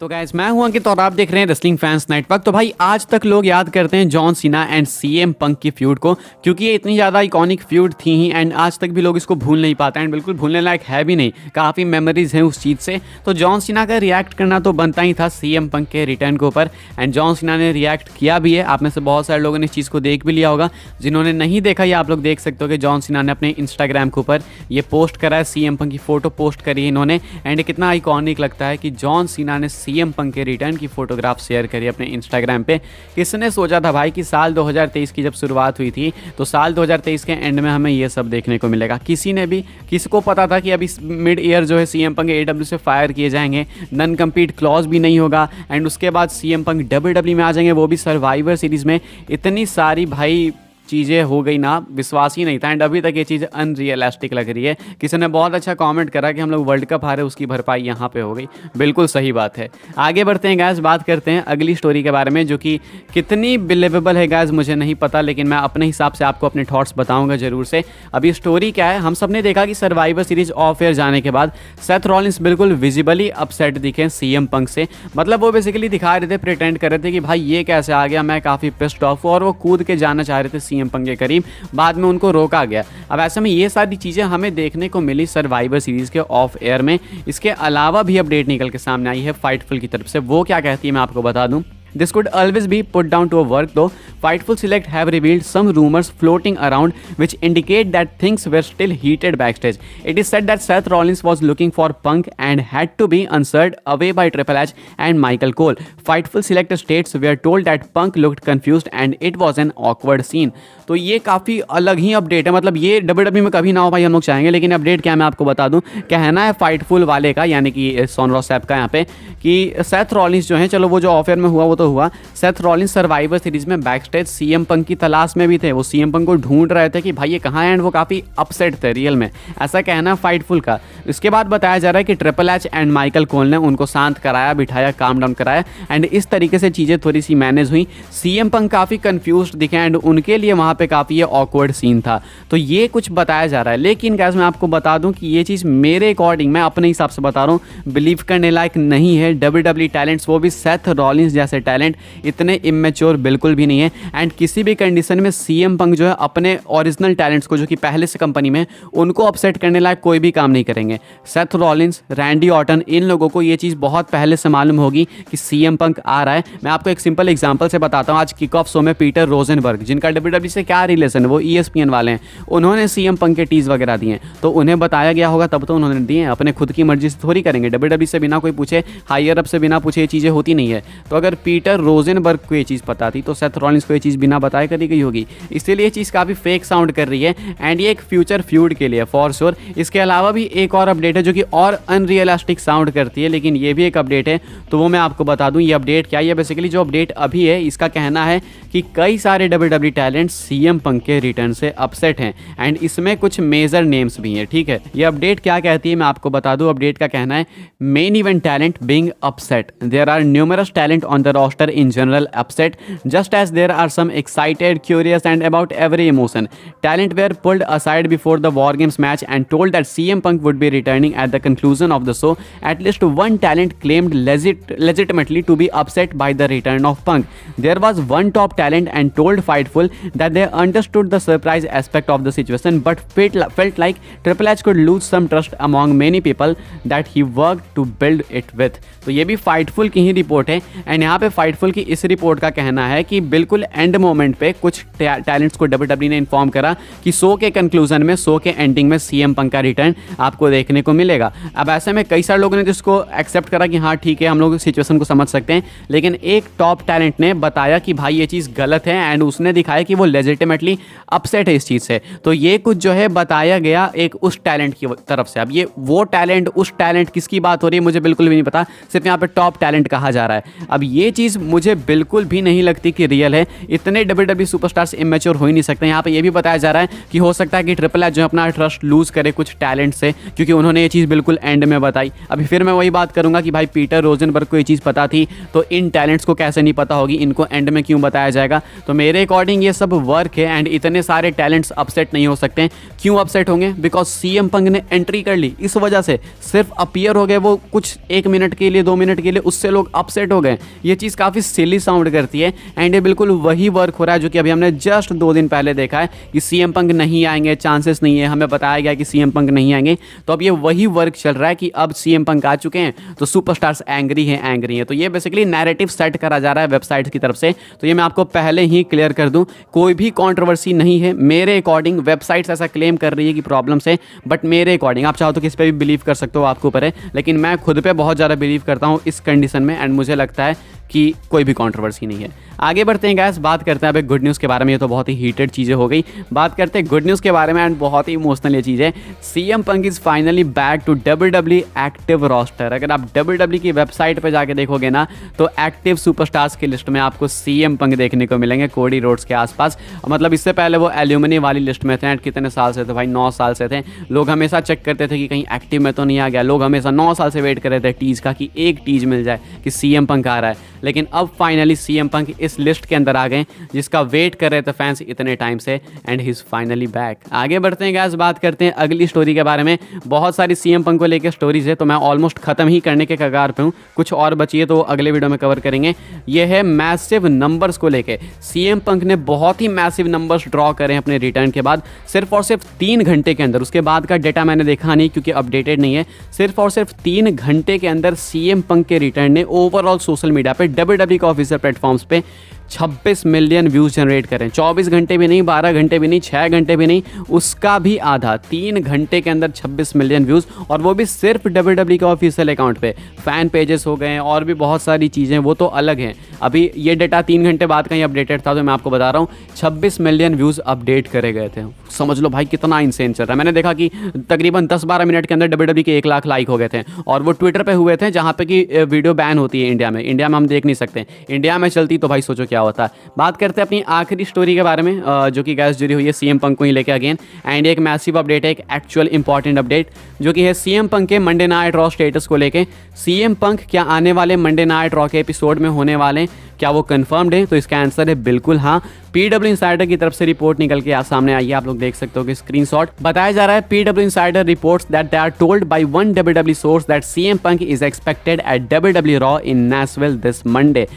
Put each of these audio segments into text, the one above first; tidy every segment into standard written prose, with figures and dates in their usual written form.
तो गाइस मैं हूं अंकित और आप देख रहे हैं रेसलिंग फैंस नेटवर्क। तो भाई आज तक लोग याद करते हैं John Cena and CM Punk की फ्यूड को, क्योंकि ये इतनी ज़्यादा इकॉनिक फ्यूड थी ही एंड आज तक भी लोग इसको भूल नहीं पाते एंड बिल्कुल भूलने लायक है भी नहीं। काफ़ी मेमोरीज हैं उस चीज़ से। तो जॉन सीना का रिएक्ट करना तो बनता ही था सीएम पंक के रिटर्न के ऊपर एंड जॉन सीना ने रिएक्ट किया भी है। आप में से बहुत सारे लोगों ने इस चीज़ को देख भी लिया होगा। जिन्होंने नहीं देखा ये आप लोग देख सकते हो कि जॉन सीना ने अपने इंस्टाग्राम के ऊपर ये पोस्ट करा है, सीएम पंक की फोटो पोस्ट करी है इन्होंने एंड कितना आइकॉनिक लगता है कि जॉन सीना ने सीएम पंक के रिटर्न की फोटोग्राफ शेयर करी अपने इंस्टाग्राम पे। किसने सोचा था भाई कि साल 2023 की जब शुरुआत हुई थी तो साल 2023 के एंड में हमें ये सब देखने को मिलेगा। किसको पता था कि अभी मिड ईयर जो है सीएम पंक एडब्ल्यू से फायर किए जाएंगे, नन कम्पीट क्लॉज भी नहीं होगा एंड उसके बाद सीएम पंक डब्ल्यूडब्ल्यू में आ जाएंगे, वो भी सर्वाइवर सीरीज में। इतनी सारी भाई चीज़ें हो गई ना, विश्वास ही नहीं था एंड अभी तक ये चीज़ अनरियलिस्टिक लग रही है। किसी ने बहुत अच्छा कमेंट करा कि हम लोग वर्ल्ड कप हारे उसकी भरपाई यहाँ पे हो गई। बिल्कुल सही बात है। आगे बढ़ते हैं गाइस, बात करते हैं अगली स्टोरी के बारे में जो कि कितनी बिलीवेबल है गाइस मुझे नहीं पता, लेकिन मैं अपने हिसाब से आपको अपने थॉट्स बताऊंगा जरूर से। अभी स्टोरी क्या है, हम सब ने देखा कि सर्वाइवर सीरीज ऑफ एयर जाने के बाद सेथ रॉलिंस बिल्कुल विजिबली अपसेट दिखे सीएम पंक से। मतलब वो बेसिकली दिखा रहे थे, प्रिटेंड कर रहे थे कि भाई ये कैसे आ गया, मैं काफ़ी पिस्ड ऑफ हूँ, और वो कूद के जाना चाह रहे थे सीएम पंक के करीब। बाद में उनको रोका गया। अब ऐसे में ये सारी चीज़ें हमें देखने को मिली सर्वाइवर सीरीज के ऑफ एयर में। इसके अलावा भी अपडेट निकल के सामने आई है फाइटफुल की तरफ से। वो क्या कहती है मैं आपको बता दूं। This could always be put down to a work though. Fightful Select have revealed some rumors floating around which indicate that things were still heated backstage. It is said that Seth Rollins was looking for Punk and had to be ushered away by Triple H and Michael Cole. Fightful Select states were told that Punk looked confused and it was an awkward scene. तो ये काफ़ी अलग ही update है। मतलब ये WWE में कभी ना हो भाई, हम लोग चाहेंगे, लेकिन अपडेट क्या मैं आपको बता दूं। कहना है फाइटफुल वाले का, यानी कि सोनरा सैप का यहाँ पे, कि सेथ रॉलिंस जो है, चलो वो जो ऑफर में हुआ वो तो हुआ, सेथ रॉलिंस सर्वाइवर सीरीज में बैकस्टेज सीएम पंक की तलाश में भी थे। वो सीएम पंक को ढूंढ रहे थे कि भाई ये कहाँ है एंड वो काफ़ी अपसेट थे रियल में, ऐसा कहना है फाइटफुल का। इसके बाद बताया जा रहा है कि triple H and Michael Cole ने उनको शांत कराया, बिठाया, काम डाउन कराया एंड इस तरीके से चीज़ें थोड़ी सी मैनेज हुई। सीएम पंक काफ़ी कन्फ्यूज दिखे एंड उनके लिए वहाँ पे काफ़ी ऑकवर्ड सीन था। तो ये कुछ बताया जा रहा है, लेकिन गाइस मैं आपको बता दूं कि ये चीज़ मेरे अकॉर्डिंग, मैं अपने हिसाब से बता रहा हूँ, बिलीव करने लायक नहीं है। WWE टैलेंट्स, वो भी सेथ रॉलिंस जैसे टैलेंट, इतने इमेच्योर बिल्कुल भी नहीं है एंड किसी भी कंडीशन में सीएम पंक जो है अपने ओरिजिनल टैलेंट्स को, जो कि पहले से कंपनी में, उनको अपसेट करने लायक कोई भी काम नहीं करेंगे। सेथ रॉलिंस, रैंडी ऑर्टन, इन लोगों को ये चीज़ बहुत पहले से मालूम होगी कि सीएम पंक आ रहा है। मैं आपको एक सिंपल एग्जांपल से बताता हूँ। आज किक ऑफ शो में पीटर रोजनबर्ग, जिनका WWE से क्या रिलेशन, वो ESPN वाले हैं, उन्होंने सीएम पंक के टीज वगैरह दिए, तो उन्हें बताया गया होगा तब तो उन्होंने दिए। अपने खुद की मर्जी से थोड़ी करेंगे, WWE से बिना कोई पूछे, हायर अप से बिना पूछे ये चीज़ें होती नहीं है। तो अगर पीटर रोजनबर्ग को ये चीज़ पता थी तो सेथ रॉलिंस को ये चीज़ बिना बताए करी गई होगी। इसलिए ये चीज़ काफ़ी फेक साउंड कर रही है एंड ये एक फ्यूचर फ्यूड के लिए फॉर श्योर। इसके अलावा भी एक और अपडेट है जो कि और अनरियलिस्टिक साउंड करती है, लेकिन ये भी एक अपडेट है, तो वो मैं आपको बता दूं। ये अपडेट क्या है, बेसिकली जो अपडेट अभी है इसका कहना है कि कई सारे WWE टैलेंट सीएम पंक के रिटर्न से अपसेट हैं एंड इसमें कुछ मेजर नेम्स भी हैं। ठीक है, ये अपडेट क्या कहती है मैं आपको बता दूं। अपडेट का कहना है, main event talent being upset, there are numerous talent on the roster in general upset, just as there are some excited, curious and about every emotion. Talent were pulled aside before the War Games match and told that CM Punk would be returning at the conclusion of the show. At least one talent claimed legitimately to be upset by the return of Punk. There was one top talent and told Fightful that they understood the surprise aspect of the situation but felt like Triple H could lose some trust among many people that he worked to build it with. तो ये भी Fightful की ही report है and यहाँ पे Fightful की इस report का कहना है कि बिल्कुल एंड मोमेंट पे कुछ टैलेंट्स को WWE ने इन्फॉर्म करा कि शो के कंक्लूजन में, शो के एंडिंग में सीएम पंक का रिटर्न आपको देखने को मिलेगा। अब ऐसे में कई सारे लोगों ने जिसको एक्सेप्ट करा कि हाँ ठीक है, हम लोग सिचुएशन को समझ सकते हैं, लेकिन एक टॉप टैलेंट ने बताया कि भाई ये चीज़ गलत है एंड उसने दिखाया कि वो लेजिटिमेटली अपसेट है इस चीज़ से। तो ये कुछ जो है बताया गया एक उस टैलेंट की तरफ से। अब ये वो टैलेंट, उस टैलेंट किसकी बात हो रही है मुझे बिल्कुल भी नहीं पता, सिर्फ यहाँ पे टॉप टैलेंट कहा जा रहा है। अब ये चीज़ मुझे बिल्कुल भी नहीं लगती कि रियल है। इतने WWE सुपरस्टार्स इमेच्योर हो ही नहीं सकते। यहाँ पे ये भी बताया जा रहा है कि हो सकता है कि ट्रिपल एच जो अपना ट्रस्ट लूज करे कुछ टैलेंट से, क्योंकि उन्होंने ये चीज़ बिल्कुल एंड में बताई। अभी फिर मैं वही बात करूंगा कि भाई पीटर रोजनबर्ग को ये चीज़ पता थी तो इन टैलेंट्स को कैसे नहीं पता होगी, इनको एंड में क्यों बताया जाएगा। जाएगा। तो मेरे अकॉर्डिंग ये सब वर्क है एंड इतने सारे टैलेंट्स अपसेट नहीं हो सकते। क्यों अपसेट होंगे? बिकॉज सीएम पंक ने एंट्री कर ली, इस वजह से सिर्फ अपीयर हो गए वो कुछ 1 मिनट के लिए 2 मिनट के लिए, उससे लोग अपसेट हो गए। ये चीज़ काफ़ी सिली साउंड करती है एंड ये बिल्कुल वही वर्क हो रहा है जो कि अभी हमने जस्ट 2 दिन पहले देखा है कि सीएम पंक नहीं आएंगे, चांसेस नहीं है, हमें बताया गया कि सीएम पंक नहीं आएंगे। तो अब ये वही वर्क चल रहा है कि अब सीएम पंक आ चुके हैं तो सुपरस्टार्स एंग्री हैं। तो ये बेसिकली नैरेटिव सेट करा जा रहा है वेबसाइट की तरफ से। तो ये मैं आपको पहले ही क्लियर कर दूं, कोई भी कंट्रोवर्सी नहीं है मेरे अकॉर्डिंग। वेबसाइट्स ऐसा क्लेम कर रही है कि प्रॉब्लम्स है, बट मेरे अकॉर्डिंग आप चाहो तो किस पे भी बिलीव कर सकते हो, आपके ऊपर है, लेकिन मैं खुद पे बहुत ज़्यादा बिलीव करता हूँ इस कंडीशन में एंड मुझे लगता है कि कोई भी कंट्रोवर्सी नहीं है। आगे बढ़ते हैं गाइस, बात करते हैं अब एक गुड न्यूज़ के बारे में। ये तो बहुत ही हीटेड चीज़ें हो गई। बात करते हैं गुड न्यूज़ के बारे में एंड बहुत ही इमोशनल ये चीज़ है। CM Punk is finally back to WWE active roster. अगर आप WWE की वेबसाइट पर जाके देखोगे ना तो एक्टिव सुपरस्टार्स की लिस्ट में आपको सीएम पंक देखने को मिलेंगे, कोडी रोड्स के आसपास। मतलब इससे पहले वो एल्यूमिनी वाली लिस्ट में थे एंड कितने साल से थे भाई, 9 साल से थे। लोग हमेशा चेक करते थे कि कहीं एक्टिव में तो नहीं आ गया। लोग हमेशा 9 साल से वेट कर रहे थे टीज का कि एक टीज मिल जाए कि सीएम पंक आ रहा है, लेकिन अब फाइनली सीएम पंक इस लिस्ट के अंदर आ गए जिसका वेट कर रहे थे फैंस इतने टाइम से and he is finally back. आगे बढ़ते हैं गाइस, बात करते हैं अगली स्टोरी के बारे में। बहुत सारी सीएम पंक को लेकर स्टोरीज है तो मैं ऑलमोस्ट खत्म ही करने के कगार पे हूँ, कुछ और बची है तो अगले वीडियो में कवर करेंगे। ये है मैसिव नंबर्स को लेके। सीएम पंक ने बहुत ही मैसिव नंबर्स ड्रॉ करे हैं अपने रिटर्न के बाद, सिर्फ और सिर्फ 3 घंटे के अंदर। उसके बाद का डेटा मैंने देखा नहीं क्योंकि अपडेटेड नहीं है। सिर्फ और सिर्फ 3 घंटे के अंदर सीएम पंक के रिटर्न ने ओवरऑल सोशल मीडिया पे WWE के ऑफिशियल प्लेटफॉर्म्स पे 26 मिलियन व्यूज़ जनरेट करें। 24 घंटे भी नहीं, 12 घंटे भी नहीं, 6 घंटे भी नहीं, उसका भी आधा। 3 घंटे के अंदर 26 मिलियन व्यूज़, और वो भी सिर्फ WWE के ऑफिशियल अकाउंट पे। फैन पेजेस हो गए और भी बहुत सारी चीज़ें, वो तो अलग हैं। अभी ये डेटा 3 घंटे बाद का ही अपडेटेड था तो मैं आपको बता रहा हूँ 26 मिलियन व्यूज़ अपडेट करे गए थे। समझ लो भाई कितना इंसेन चल रहा है। मैंने देखा कि तकरीबन 10-12 मिनट के अंदर WWE के 1 लाख लाइक हो गए थे और वो ट्विटर पे हुए थे जहाँ पे कि वीडियो बैन होती है इंडिया में। इंडिया में हम देख नहीं सकते, इंडिया में चलती तो भाई सोचो क्या होता। बात करते हैं अपनी आखिरी स्टोरी के बारे में जो कि गैस जुड़ी हुई है सीएम पंक को ही लेके अगेन। एंड एक मैसिव अपडेट है, एक एक्चुअल इंपॉर्टेंट अपडेट जो कि है सीएम पंक के मंडे नाइट रॉ स्टेटस को लेके। सीएम पंक क्या आने वाले मंडे नाइट रॉ के एपिसोड में होने वाले, क्या वो कंफर्म्ड है? तो इसका आंसर है बिल्कुल हाँ। PW इंसाइडर की तरफ से रिपोर्ट निकल के सामने आई है, आप लोग देख सकते हो कि स्क्रीनशॉट। बताया जा रहा है PW insider reports that they are told by one WWE source that CM Punk is expected at WWE Raw in Nashville this Monday.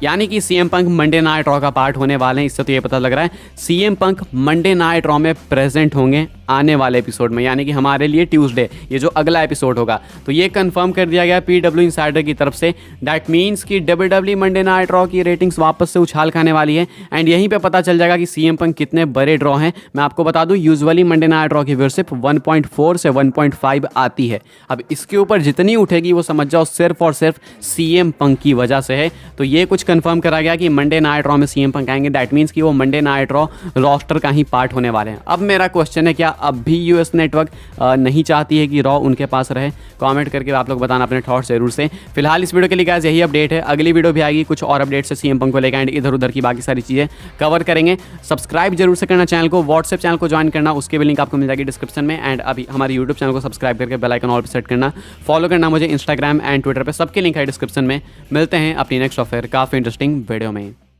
यानी कि CM Punk Monday night Raw का पार्ट होने वाले हैं। इससे तो ये पता लग रहा है CM Punk Monday night raw में प्रेजेंट होंगे आने वाले एपिसोड में, यानी कि हमारे लिए ट्यूसडे, ये जो अगला एपिसोड होगा। तो ये कंफर्म कर दिया गया PW इंसाइडर की तरफ से। दैट मीन्स कि WWE मंडे नाइट रॉ की रेटिंग्स वापस से उछाल खाने वाली है एंड यहीं पे पता चल जाएगा कि सीएम पंक कितने बड़े ड्रॉ हैं। मैं आपको बता दूं यूजुअली मंडे नाइट रॉ की व्यूअरशिप 1.4 से 1.5 आती है। अब इसके ऊपर जितनी उठेगी वो समझ जाओ सिर्फ और सिर्फ सीएम पंक की वजह से है। तो ये कुछ कंफर्म करा गया कि मंडे नाइट रॉ में सीएम पंक आएंगे। दैट मीन्स कि वो मंडे नाइट रॉ रोस्टर का ही पार्ट होने वाले हैं। अब मेरा क्वेश्चन है, क्या अब भी यूएस नेटवर्क नहीं चाहती है कि रॉ उनके पास रहे? कमेंट करके आप लोग बताना अपने थॉट्स जरूर से। फिलहाल इस वीडियो के लिए गाइस यही अपडेट है। अगली वीडियो भी आएगी कुछ और अपडेट से सीएम पंक को लेकर एंड इधर उधर की बाकी सारी चीज़ें कवर करेंगे। सब्सक्राइब जरूर से करना चैनल को, व्हाट्सएप चैनल को ज्वाइन करना, उसके भी लिंक आपको मिल जाएगी डिस्क्रिप्शन में। एंड अभी हमारे यूट्यूब चैनल को सब्सक्राइब करके बेल आइकन ऑल पर सेट करना, फॉलो करना मुझे इंस्टाग्राम एंड ट्विटर पर, सबके लिंक है डिस्क्रिप्शन में। मिलते हैं अपनी नेक्स्ट ऑफर काफ़ी इंटरेस्टिंग वीडियो में।